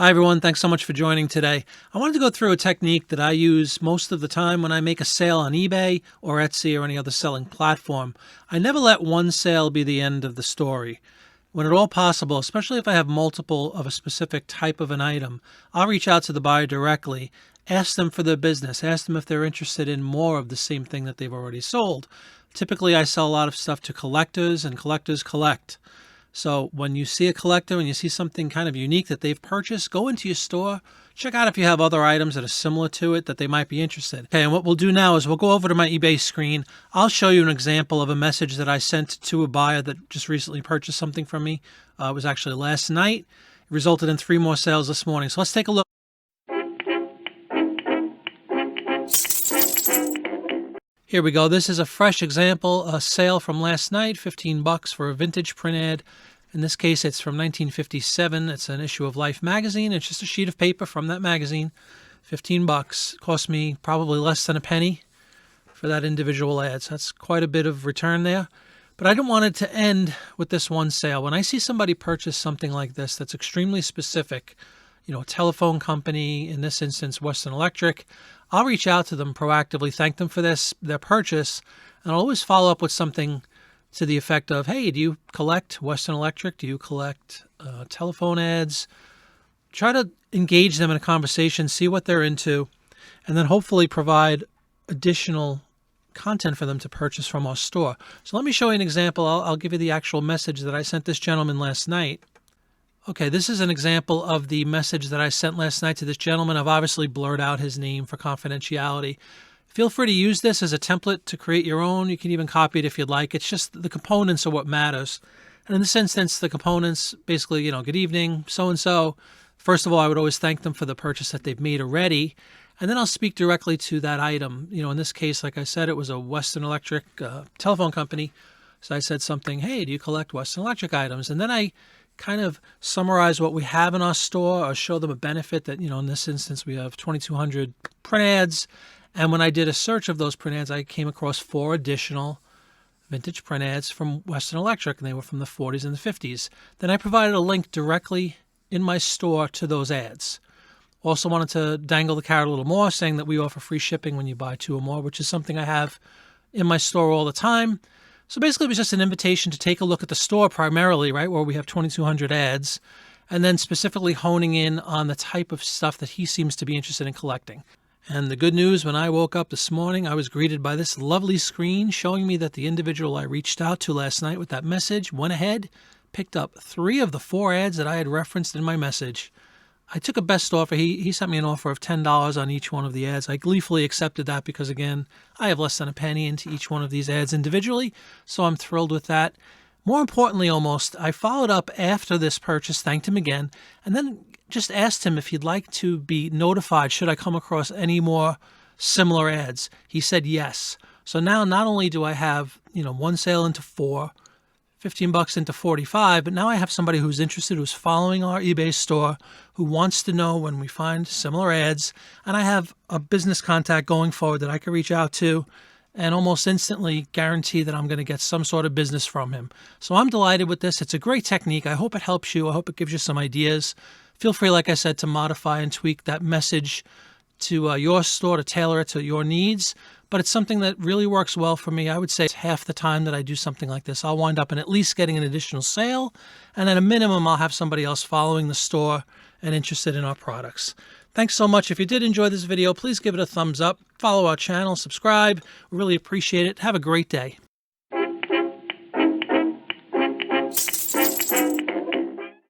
Hi, everyone. Thanks so much for joining today. I wanted to go through a technique that I use most of the time when I make a sale on eBay or Etsy or any other selling platform. I never let one sale be the end of the story. When at all possible, especially if I have multiple of a specific type of an item, I'll reach out to the buyer directly, ask them for their business, ask them if they're interested in more of the same thing that they've already sold. Typically, I sell a lot of stuff to collectors, and collectors collect. So when you see a collector and you see something kind of unique that they've purchased, go into your store, check out if you have other items that are similar to it that they might be interested. Okay, and what we'll do now is we'll go over to my eBay screen. I'll show you an example of a message that I sent to a buyer that just recently purchased something from me. It was actually last night. It resulted in 3 more sales this morning. So let's take a look. Here we go. This is a fresh example, a sale from last night, $15 for a vintage print ad. In this case, it's from 1957. It's an issue of Life magazine. It's just a sheet of paper from that magazine. $15. Cost me probably less than a penny for that individual ad. So that's quite a bit of return there. But I didn't want it to end with this one sale. When I see somebody purchase something like this that's extremely specific, a telephone company, in this instance, Western Electric, I'll reach out to them proactively, thank them for their purchase, and I'll always follow up with something to the effect of, hey, do you collect Western Electric? Do you collect telephone ads? Try to engage them in a conversation, see what they're into, and then hopefully provide additional content for them to purchase from our store. So let me show you an example. I'll give you the actual message that I sent this gentleman last night. Okay, this is an example of the message that I sent last night to this gentleman. I've obviously blurred out his name for confidentiality. Feel free to use this as a template to create your own. You can even copy it if you'd like. It's just the components are what matters. And in this instance, the components basically, good evening, so-and-so. First of all, I would always thank them for the purchase that they've made already. And then I'll speak directly to that item. In this case, like I said, it was a Western Electric telephone company. So I said something, hey, do you collect Western Electric items? And then I kind of summarize what we have in our store or show them a benefit that, in this instance, we have 2,200 print ads. And when I did a search of those print ads, I came across 4 additional vintage print ads from Western Electric, and they were from the 40s and the 50s. Then I provided a link directly in my store to those ads. Also wanted to dangle the carrot a little more, saying that we offer free shipping when you buy 2 or more, which is something I have in my store all the time. So basically, it was just an invitation to take a look at the store primarily, right, where we have 2,200 ads, and then specifically honing in on the type of stuff that he seems to be interested in collecting. And the good news, when I woke up this morning, I was greeted by this lovely screen showing me that the individual I reached out to last night with that message went ahead, picked up 3 of the 4 ads that I had referenced in my message. I took a best offer. He sent me an offer of $10 on each one of the ads. I gleefully accepted that because, again, I have less than a penny into each one of these ads individually, so I'm thrilled with that. More importantly, almost, I followed up after this purchase, thanked him again, and then just asked him if he'd like to be notified should I come across any more similar ads. He said yes. So now not only do I have, one sale into 4, $15 into 45, but now I have somebody who's interested, who's following our eBay store, who wants to know when we find similar ads, and I have a business contact going forward that I can reach out to and almost instantly guarantee that I'm going to get some sort of business from him. So I'm delighted with this. It's a great technique. I hope it helps you. I hope it gives you some ideas. Feel free, like I said, to modify and tweak that message to your store to tailor it to your needs. But it's something that really works well for me. I would say it's half the time that I do something like this, I'll wind up in at least getting an additional sale. And at a minimum, I'll have somebody else following the store and interested in our products. Thanks so much. If you did enjoy this video, please give it a thumbs up. Follow our channel, subscribe. We really appreciate it. Have a great day.